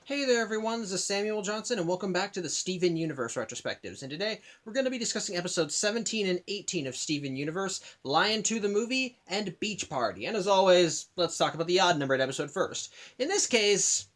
Hey there everyone, this is Samuel Johnson and welcome back to the Steven Universe Retrospectives. And today we're going to be discussing episodes 17 and 18 of Steven Universe, Lion 2 the movie, and Beach Party. And as always, let's talk about the odd numbered episode first. In this case,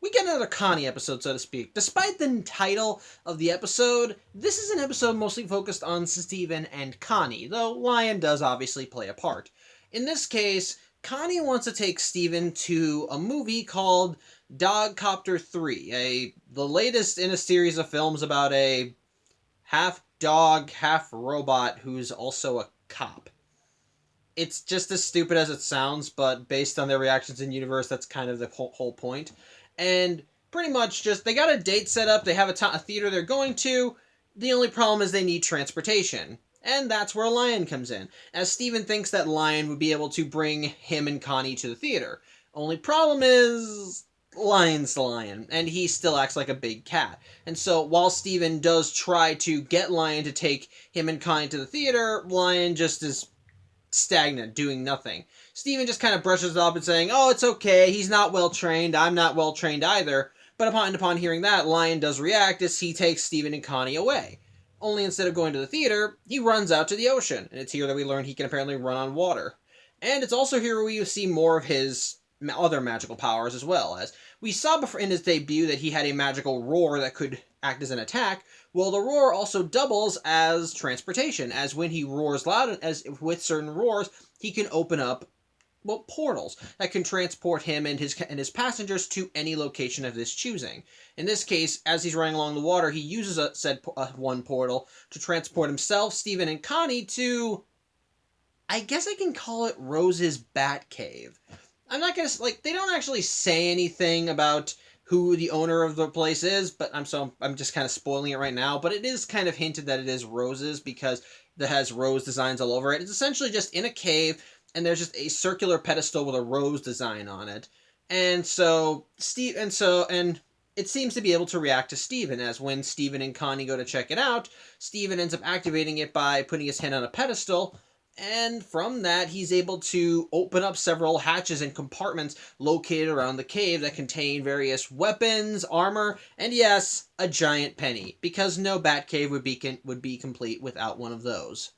we get another Connie episode, so to speak. Despite the title of the episode, this is an episode mostly focused on Steven and Connie, though Lion does obviously play a part. In this case, Connie wants to take Steven to a movie called Dogcopter 3, the latest in a series of films about a half dog, half robot who's also a cop. It's just as stupid as it sounds, but based on their reactions in universe, that's kind of the whole point. And pretty much just, they got a date set up, they have a theater they're going to, the only problem is they need transportation. And that's where Lion comes in, as Steven thinks that Lion would be able to bring him and Connie to the theater. Only problem is, Lion's the Lion, and he still acts like a big cat. And so while Steven does try to get Lion to take him and Connie to the theater, Lion just is stagnant, doing nothing. Steven just kind of brushes it up and saying, oh, it's okay, he's not well trained, I'm not well trained either. But upon hearing that, Lion does react as he takes Steven and Connie away. Only instead of going to the theater, he runs out to the ocean, and it's here that we learn he can apparently run on water. And it's also here where we see more of his other magical powers as well, as we saw before in his debut that he had a magical roar that could act as an attack. Well, the roar also doubles as transportation, as when he roars loud, as with certain roars, he can open up, well, portals that can transport him and his passengers to any location of his choosing. In this case, as he's running along the water, he uses said one portal to transport himself, Steven, and Connie to, I guess I can call it Rose's Bat Cave. I'm not gonna, like, they don't actually say anything about who the owner of the place is, but I'm just kind of spoiling it right now. But it is kind of hinted that it is Rose's because it has rose designs all over it. It's essentially just in a cave, and there's just a circular pedestal with a rose design on it. And so it seems to be able to react to Steven, as when Steven and Connie go to check it out, Steven ends up activating it by putting his hand on a pedestal. And from that, he's able to open up several hatches and compartments located around the cave that contain various weapons, armor, and yes, a giant penny, because no Batcave would be complete without one of those.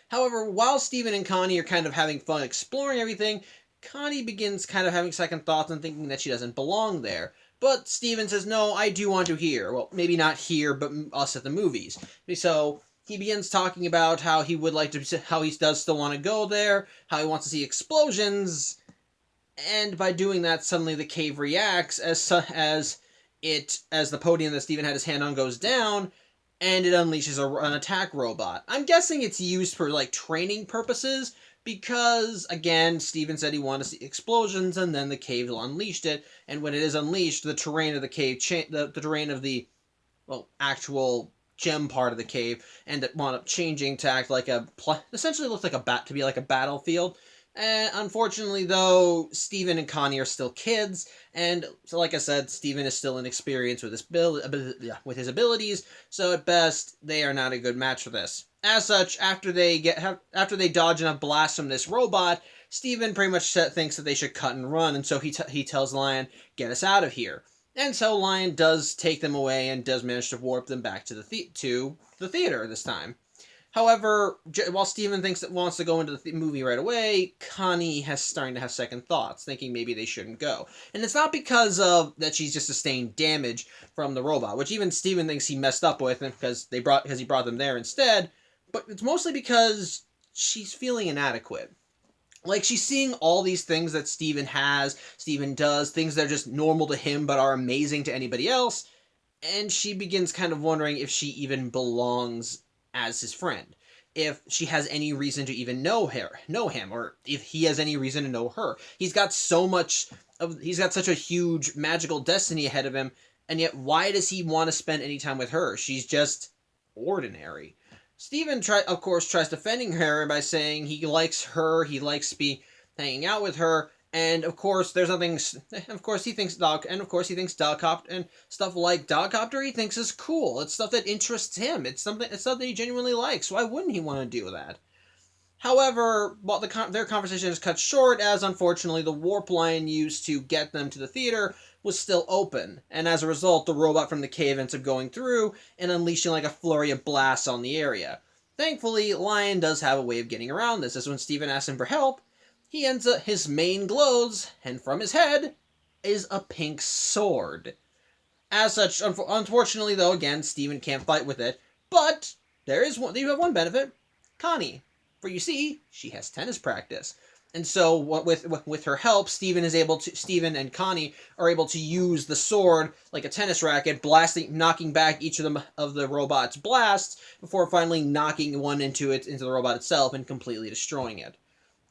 However, while Steven and Connie are kind of having fun exploring everything, Connie begins kind of having second thoughts and thinking that she doesn't belong there. But Steven says, no, I do want to here. Well, maybe not here, but us at the movies. So he begins talking about how he would like to, how he does still want to go there, how he wants to see explosions, and by doing that, suddenly the cave reacts as the podium that Steven had his hand on goes down, and it unleashes an attack robot. I'm guessing it's used for like training purposes, because again, Steven said he wanted to see explosions, and then the cave unleashed it, and when it is unleashed, the terrain of the cave, the terrain of the, well, actual gem part of the cave, and it wound up changing to act like essentially looks like to be like a battlefield. And unfortunately, though, Steven and Connie are still kids, and so like I said, Steven is still inexperienced with his abilities, so at best, they are not a good match for this. As such, after they dodge enough blasts from this robot, Steven pretty much thinks that they should cut and run, and so he tells Lion, get us out of here. And so Lion does take them away and does manage to warp them back to the theater this time. However, while Steven wants to go into the movie right away, Connie has starting to have second thoughts, thinking maybe they shouldn't go. And it's not because of that she's just sustained damage from the robot, which even Steven thinks he messed up with because he brought them there instead, but it's mostly because she's feeling inadequate. Like, she's seeing all these things that Steven does, things that are just normal to him but are amazing to anybody else, and she begins kind of wondering if she even belongs as his friend. If she has any reason to even know him, or if he has any reason to know her. He's got such a huge magical destiny ahead of him, and yet why does he want to spend any time with her? She's just ordinary. Steven, of course, tries defending her by saying he likes her, he likes hanging out with her, and of course, there's nothing. Of course, he thinks Dogcopter and stuff like Dogcopter he thinks is cool. It's stuff that interests him. It's stuff that he genuinely likes. Why wouldn't he want to do that? However, while their conversation is cut short, as unfortunately the warp line used to get them to the theater was still open, and as a result, the robot from the cave ends up going through and unleashing like a flurry of blasts on the area. Thankfully, Lion does have a way of getting around this, as when Steven asks him for help, he ends up, his mane glows, and from his head is a pink sword. As such, unfortunately though, again, Steven can't fight with it, but you have one benefit, Connie. For you see, she has tennis practice. And so with her help, Steven and Connie are able to use the sword like a tennis racket, knocking back each of the robot's blasts before finally knocking one into the robot itself and completely destroying it.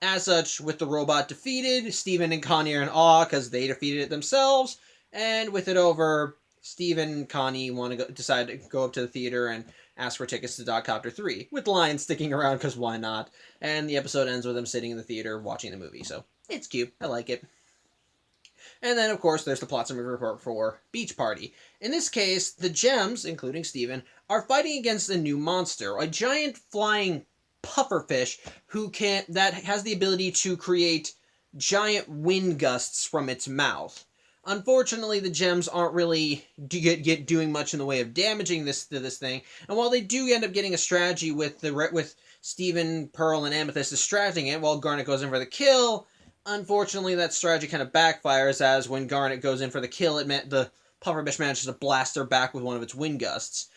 As such, with the robot defeated, Steven and Connie are in awe because they defeated it themselves, and with it over, Steven and Connie decide to go up to the theater and ask for tickets to Dogcopter 3, with Lion sticking around because why not? And the episode ends with them sitting in the theater watching the movie, so it's cute. I like it. And then, of course, there's the plot summary report for Beach Party. In this case, the Gems, including Steven, are fighting against a new monster, a giant flying pufferfish that has the ability to create giant wind gusts from its mouth. Unfortunately, the Gems aren't really doing much in the way of damaging this thing, and while they do end up getting a strategy with Steven, Pearl, and Amethyst distracting it while Garnet goes in for the kill, unfortunately that strategy kind of backfires, as when Garnet goes in for the kill, the pufferfish manages to blast her back with one of its wind gusts,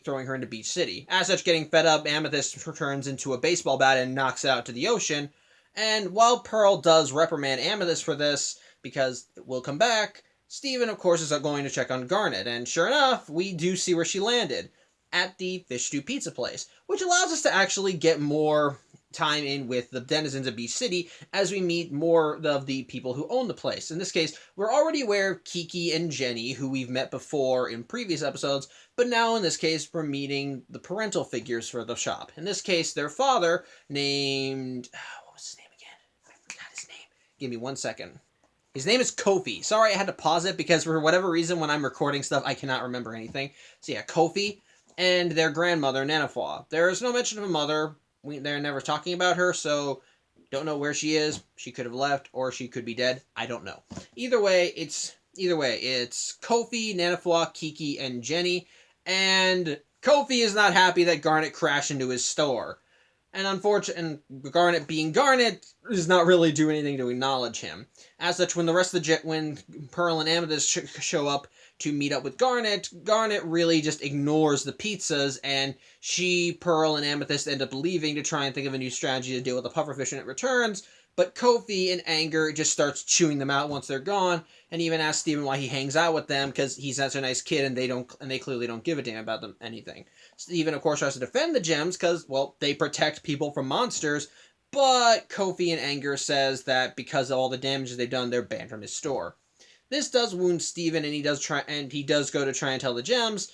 throwing her into Beach City. As such, getting fed up, Amethyst turns into a baseball bat and knocks it out to the ocean, and while Pearl does reprimand Amethyst for this, because it will come back, Steven, of course, is going to check on Garnet, and sure enough, we do see where she landed, at the Fish Stew Pizza place, which allows us to actually get more time in with the denizens of Beach City as we meet more of the people who own the place. In this case, we're already aware of Kiki and Jenny, who we've met before in previous episodes, but now in this case, we're meeting the parental figures for the shop. In this case, their father, named... what was his name again? I forgot his name. Give me 1 second. His name is Kofi. Sorry, I had to pause it because for whatever reason, when I'm recording stuff, I cannot remember anything. So yeah, Kofi and their grandmother, Nanafwa. There is no mention of a mother. They're never talking about her, so don't know where she is. She could have left, or she could be dead. I don't know. Either way, it's Kofi, Nanafwa, Kiki, and Jenny. And Kofi is not happy that Garnet crashed into his store. And Garnet being Garnet does not really do anything to acknowledge him. As such, when when Pearl and Amethyst show up to meet up with Garnet really just ignores the pizzas, and Pearl, and Amethyst end up leaving to try and think of a new strategy to deal with the pufferfish when it returns. But Kofi, in anger, just starts chewing them out once they're gone, and even asks Steven why he hangs out with them, because he's such a nice kid, and they clearly don't give a damn about them anything. Steven, of course, tries to defend the Gems, because, well, they protect people from monsters, but Kofi, in anger, says that because of all the damages they've done, they're banned from his store. This does wound Steven, and he does go to try and tell the Gems,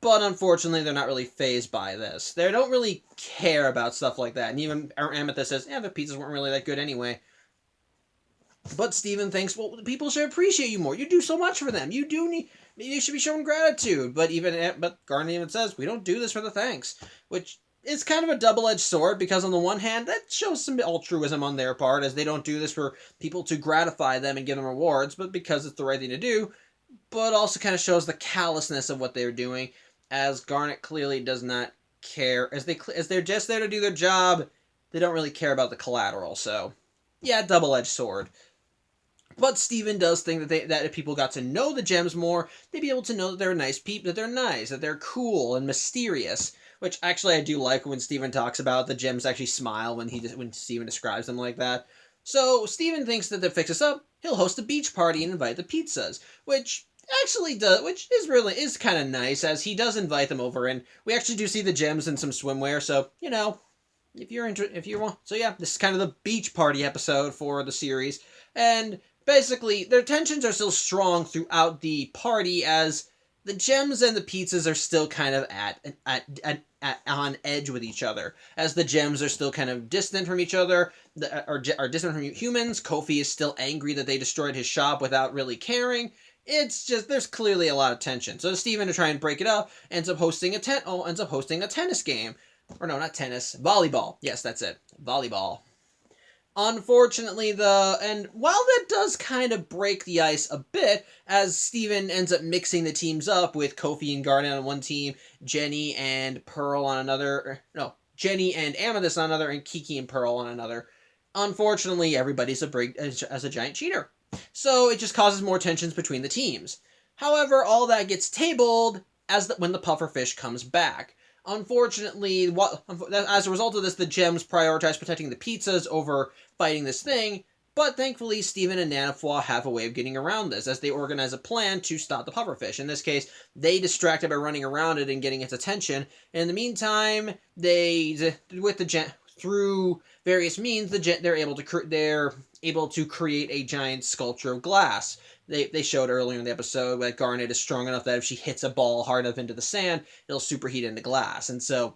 but unfortunately, they're not really fazed by this. They don't really care about stuff like that. And even Amethyst says, the pizzas weren't really that good anyway. But Steven thinks, well, people should appreciate you more. You do so much for them. You should be showing gratitude. But Garnet even says, we don't do this for the thanks. Which is kind of a double-edged sword, because on the one hand, that shows some altruism on their part, as they don't do this for people to gratify them and give them rewards, but because it's the right thing to do. But also kind of shows the callousness of what they're doing, as Garnet clearly does not care. As they're just there to do their job, they don't really care about the collateral. So, yeah, double-edged sword. But Steven does think that if people got to know the Gems more, they'd be able to know that they're nice people, that they're cool and mysterious. Which actually I do like when Steven talks about the Gems actually smile when Steven describes them like that. So Steven thinks that to fix this up, he'll host a beach party and invite the pizzas, which is kind of nice, as he does invite them over, and we actually do see the Gems in some swimwear, so, if you want. So yeah, this is kind of the beach party episode for the series, and basically, their tensions are still strong throughout the party, as the Gems and the pizzas are still kind of on edge with each other, as the Gems are still kind of distant from each other, are distant from humans. Kofi is still angry that they destroyed his shop without really caring. It's just, there's clearly a lot of tension. So Steven, to try and break it up, ends up hosting a tennis game, Or no, not tennis. Volleyball. Yes, that's it. Volleyball. Unfortunately, and while that does kind of break the ice a bit, as Steven ends up mixing the teams up with Kofi and Garnet on one team, Jenny and Pearl on another, no, Jenny and Amethyst on another, and Kiki and Pearl on another. Unfortunately, everybody's as a giant cheater. So it just causes more tensions between the teams. However, all that gets tabled when the pufferfish comes back. Unfortunately, as a result of this, the gems prioritize protecting the pizzas over fighting this thing, but thankfully Steven and Nanafwa have a way of getting around this as they organize a plan to stop the pufferfish. In this case, they distract it by running around it and getting its attention. In the meantime, through various means, they're able to create a giant sculpture of glass. They showed earlier in the episode that Garnet is strong enough that if she hits a ball hard enough into the sand, it'll superheat into glass, and so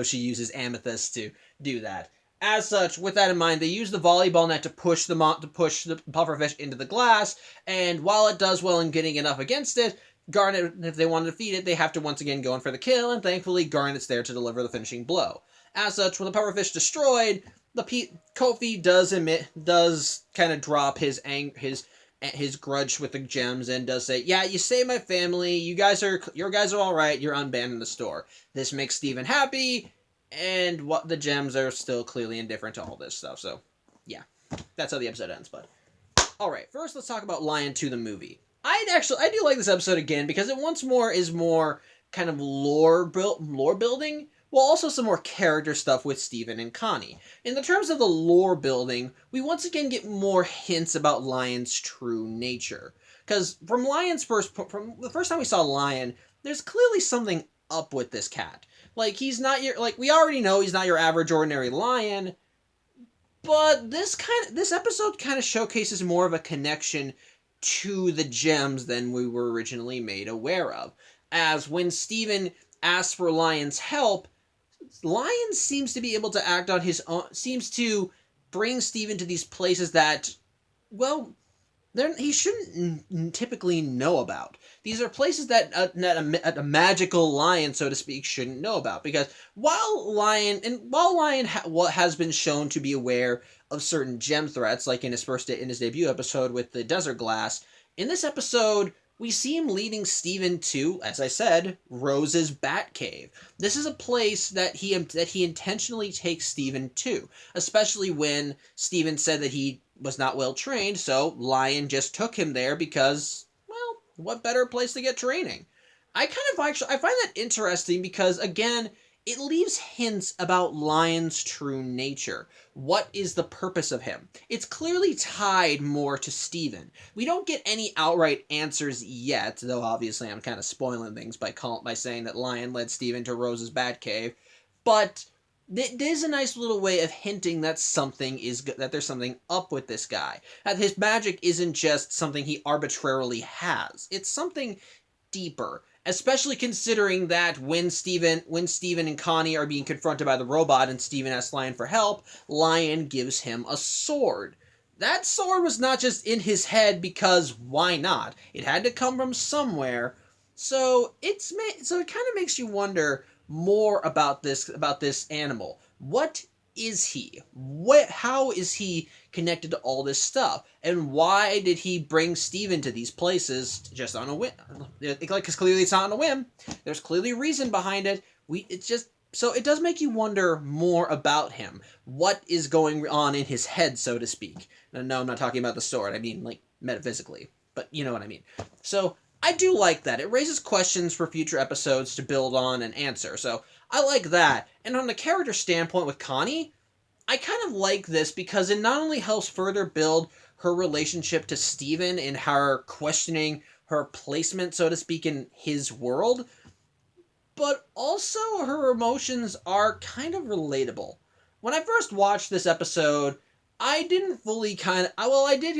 she uses Amethyst to do that. As such, with that in mind, they use the volleyball net to push the pufferfish into the glass, and while it does well in getting enough against it, Garnet, if they want to defeat it, they have to once again go in for the kill, and thankfully Garnet's there to deliver the finishing blow. As such, when the pufferfish destroyed, Kofi does kind of drop his grudge with the gems and does say, "Yeah, you saved my family. Your guys are all right. You're unbanned in the store." This makes Steven happy, and what the gems are still clearly indifferent to all this stuff. So, yeah, that's how the episode ends. But all right, first let's talk about Lion 2 the movie. I do like this episode again because it once more is more kind of lore building, while also some more character stuff with Steven and Connie. In the terms of the lore building, we once again get more hints about Lion's true nature. Because from the first time we saw Lion, there's clearly something up with this cat. Like, we already know he's not your average ordinary lion, but this episode kind of showcases more of a connection to the gems than we were originally made aware of. As when Steven asks for Lion's help, Lion seems to be able to act on his own, seems to bring Steven to these places that, well, he shouldn't typically know about. These are places that a magical lion, so to speak, shouldn't know about. Because while Lion has been shown to be aware of certain gem threats, like in his debut episode with the desert glass, in this episode we see him leading Steven to, as I said, Rose's Batcave. This is a place that he intentionally takes Steven to, especially when Steven said that he was not well trained, so Lion just took him there because, well, what better place to get training? I find that interesting because, again, it leaves hints about Lion's true nature. What is the purpose of him? It's clearly tied more to Steven. We don't get any outright answers yet, though obviously I'm kind of spoiling things by saying that Lion led Steven to Rose's Batcave, but it is a nice little way of hinting that there's something up with this guy. That his magic isn't just something he arbitrarily has. It's something deeper. Especially considering that when Steven and Connie are being confronted by the robot and Steven asks Lion for help, Lion gives him a sword. That sword was not just in his head because why not? It had to come from somewhere. So it kind of makes you wonder more about this animal. What is he? How is he connected to all this stuff? And why did he bring Steven to these places just on a whim? Because clearly it's not on a whim. There's clearly reason behind it. So it does make you wonder more about him. What is going on in his head, so to speak? No, I'm not talking about the sword. I mean, like, metaphysically. But you know what I mean. So I do like that. It raises questions for future episodes to build on and answer. So I like that. And on the character standpoint with Connie, I kind of like this because it not only helps further build her relationship to Steven and her questioning her placement, so to speak, in his world, but also her emotions are kind of relatable. When I first watched this episode, I didn't fully I did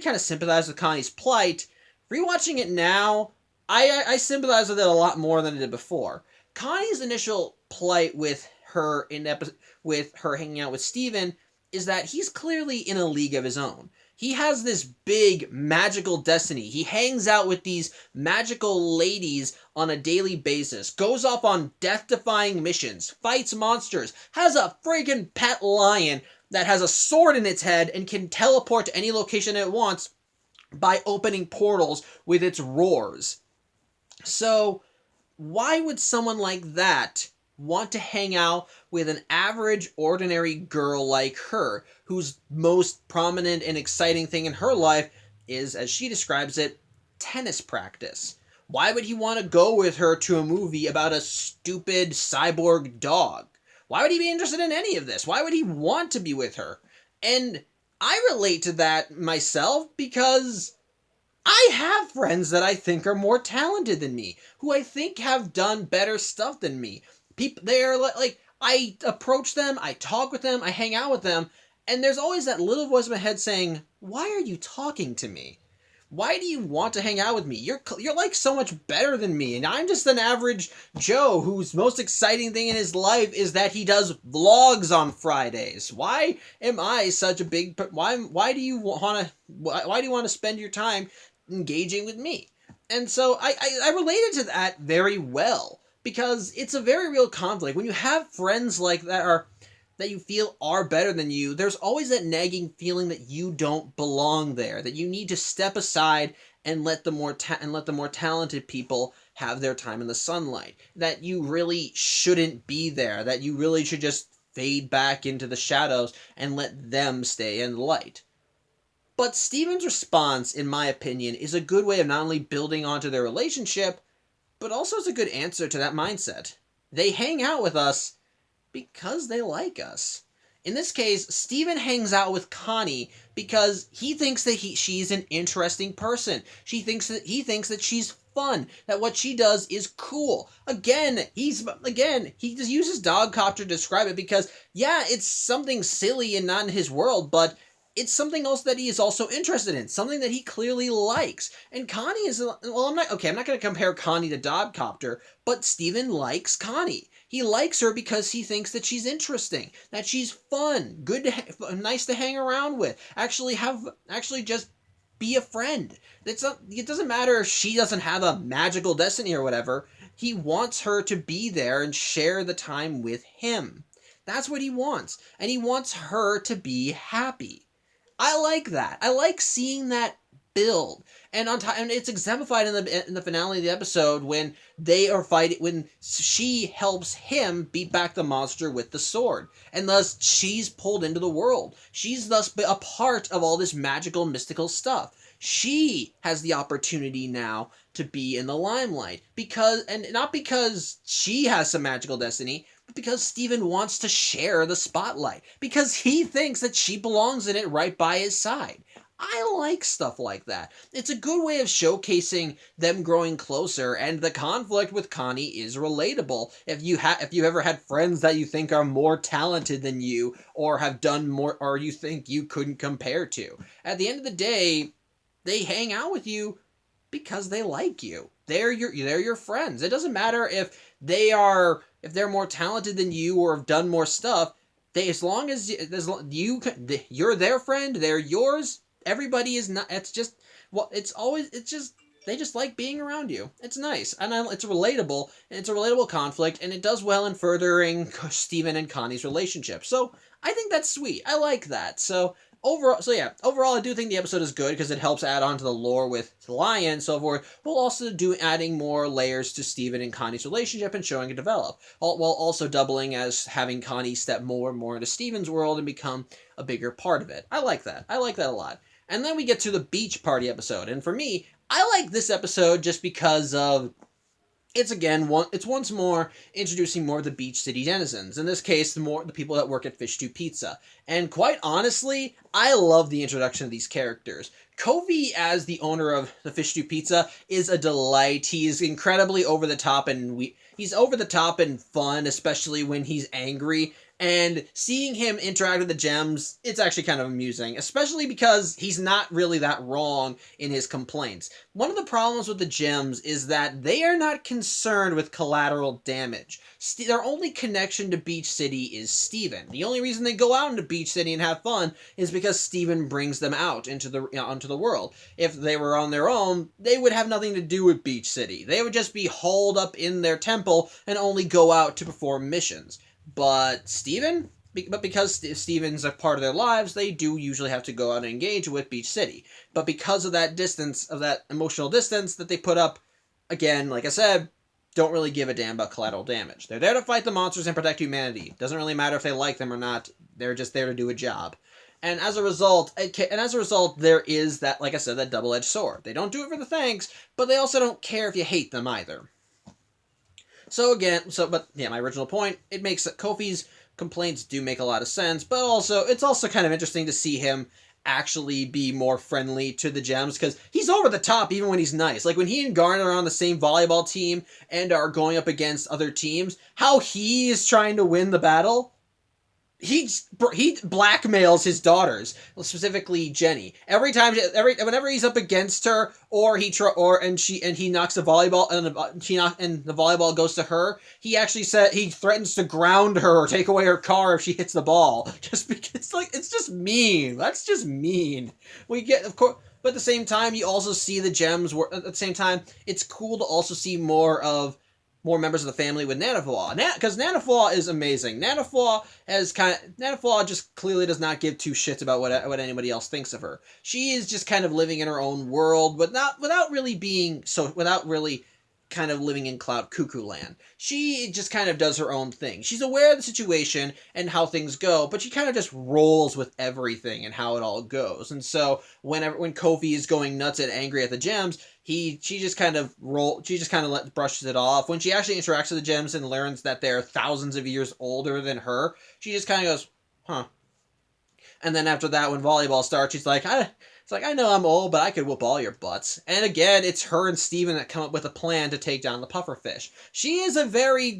kind of sympathize with Connie's plight. Rewatching it now, I sympathize with it a lot more than I did before. Connie's initial plight with her hanging out with Steven is that he's clearly in a league of his own. He has this big magical destiny. He hangs out with these magical ladies on a daily basis, goes off on death-defying missions, fights monsters, has a freaking pet lion that has a sword in its head and can teleport to any location it wants by opening portals with its roars. So, why would someone like that want to hang out with an average, ordinary girl like her, whose most prominent and exciting thing in her life is, as she describes it, tennis practice? Why would he want to go with her to a movie about a stupid cyborg dog? Why would he be interested in any of this? Why would he want to be with her? And I relate to that myself because I have friends that I think are more talented than me, who I think have done better stuff than me. People, they are like, I approach them, I talk with them, I hang out with them, and there's always that little voice in my head saying, "Why are you talking to me? Why do you want to hang out with me? You're like so much better than me, and I'm just an average Joe whose most exciting thing in his life is that he does vlogs on Fridays. Why am I such a big? Why do you want to? Why do you want to spend your time engaging with me?" And so I related to that very well because it's a very real conflict. When you have friends like that you feel are better than you, there's always that nagging feeling that you don't belong there, that you need to step aside and let the more talented people have their time in the sunlight, that you really shouldn't be there, that you really should just fade back into the shadows and let them stay in the light. But Steven's response, in my opinion, is a good way of not only building onto their relationship, but also is a good answer to that mindset. They hang out with us because they like us. In this case, Steven hangs out with Connie because he thinks that she's an interesting person. He thinks that she's fun, that what she does is cool. Again, he just uses dogcopter to describe it because, yeah, it's something silly and not in his world, but it's something else that he is also interested in, something that he clearly likes. And Connie is, well, I'm not going to compare Connie to Dogcopter, but Steven likes Connie. He likes her because he thinks that she's interesting, that she's fun, nice to hang around with, actually just be a friend. It doesn't matter if she doesn't have a magical destiny or whatever. He wants her to be there and share the time with him. That's what he wants. And he wants her to be happy. I like that. I like seeing that build, and and it's exemplified in the finale of the episode when they are fighting, when she helps him beat back the monster with the sword, and thus she's pulled into the world. She's thus a part of all this magical, mystical stuff. She has the opportunity now to be in the limelight and not because she has some magical destiny, but because Steven wants to share the spotlight, because he thinks that she belongs in it right by his side. I like stuff like that. It's a good way of showcasing them growing closer, and the conflict with Connie is relatable. If you ever had friends that you think are more talented than you, or have done more, or you think you couldn't compare to, at the end of the day, they hang out with you because they like you. They're your friends. It doesn't matter if they're more talented than you or have done more stuff. As long as you're their friend, they're yours. Everybody is not. It's just they just like being around you. It's nice, and it's relatable. And it's a relatable conflict, and it does well in furthering Steven and Connie's relationship. So I think that's sweet. I like that. Overall, I do think the episode is good because it helps add on to the lore with the lion and so forth, while also adding more layers to Steven and Connie's relationship and showing it develop, while also doubling as having Connie step more and more into Steven's world and become a bigger part of it. I like that. I like that a lot. And then we get to the beach party episode, and for me, I like this episode just because of it's once more introducing more of the beach city denizens. In this case, the people that work at Fish 2 Pizza. And quite honestly, I love the introduction of these characters. Kofi, as the owner of the Fish 2 Pizza, is a delight. He's incredibly over the top, and he's over the top and fun, especially when he's angry. And seeing him interact with the gems, it's actually kind of amusing, especially because he's not really that wrong in his complaints. One of the problems with the gems is that they are not concerned with collateral damage. Their only connection to Beach City is Steven. The only reason they go out into Beach City and have fun is because Steven brings them out into onto the world. If they were on their own, they would have nothing to do with Beach City. They would just be holed up in their temple and only go out to perform missions. But because Steven's a part of their lives, they do usually have to go out and engage with Beach City. But because of that distance, of that emotional distance that they put up, again, like I said, don't really give a damn about collateral damage. They're there to fight the monsters and protect humanity. Doesn't really matter if they like them or not. They're just there to do a job. And as a result, there is that, like I said, that double-edged sword. They don't do it for the thanks, but they also don't care if you hate them either. But my original point, it makes that Kofi's complaints do make a lot of sense, but it's also kind of interesting to see him actually be more friendly to the gems, because he's over the top even when he's nice. Like when he and Garnet are on the same volleyball team and are going up against other teams, how he is trying to win the battle. He blackmails his daughters, specifically Jenny. Whenever he's up against her, or he knocks the volleyball and the volleyball goes to her, he threatens to ground her or take away her car if she hits the ball. Just because, it's just mean. That's just mean. We get, of course, but at the same time, you also see the gems. At the same time, it's cool to also see more members of the family with Nanaflaw. Because Nanaflaw is amazing. Nanaflaw just clearly does not give two shits about what anybody else thinks of her. She is just kind of living in her own world, but without really kind of living in Cloud Cuckoo Land. She just kind of does her own thing. She's aware of the situation and how things go, but she kind of just rolls with everything and how it all goes. And so when Kofi is going nuts and angry at the gems, she just kind of brushes it off. When she actually interacts with the gems and learns that they're thousands of years older than her, she just kind of goes, huh. And then after that, when volleyball starts, she's like, I know I'm old, but I could whoop all your butts. And again, it's her and Steven that come up with a plan to take down the pufferfish. She's a very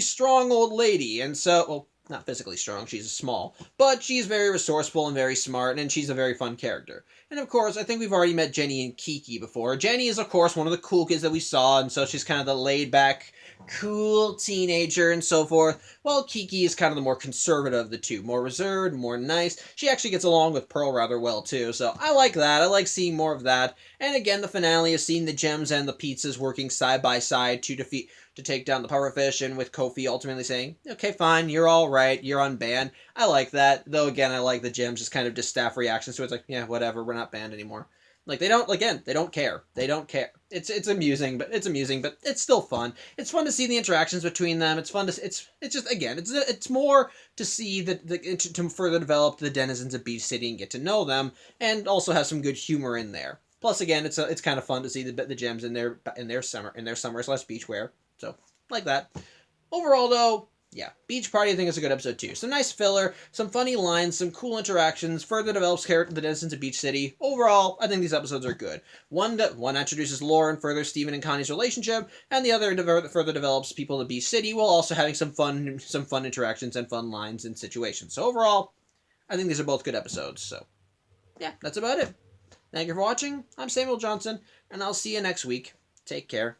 strong old lady, and so, well, not physically strong, she's small, but she's very resourceful and very smart, and she's a very fun character. And of course, I think we've already met Jenny and Kiki before. Jenny is, of course, one of the cool kids that we saw, and so she's kind of the laid-back, cool teenager and so forth, while Kiki is kind of the more conservative of the two, more reserved, more nice. She actually gets along with Pearl rather well too, so I like that. I like seeing more of that. And again, the finale is seeing the gems and the pizzas working side by side to take down the pufferfish, and with Kofi ultimately saying, okay, fine, you're all right, you're unbanned. I like that, though again, I like the gems just kind of just staff reactions to it. It's like, yeah, whatever, we're not banned anymore. Like, they don't care. They don't care. It's amusing, but it's still fun. It's fun to see the interactions between them. It's fun to, it's just, again, it's more to see to further develop the denizens of Beach City and get to know them, and also have some good humor in there. Plus, again, it's kind of fun to see the gems in their summer /beach wear. So, like that. Overall, though, yeah, Beach Party I think is a good episode too. Some nice filler, some funny lines, some cool interactions, further develops the denizens of Beach City. Overall, I think these episodes are good. One introduces lore and further Steven and Connie's relationship, and the other further develops people of Beach City, while also having some fun interactions and fun lines and situations. So overall, I think these are both good episodes. So, yeah, that's about it. Thank you for watching. I'm Samuel Johnson, and I'll see you next week. Take care.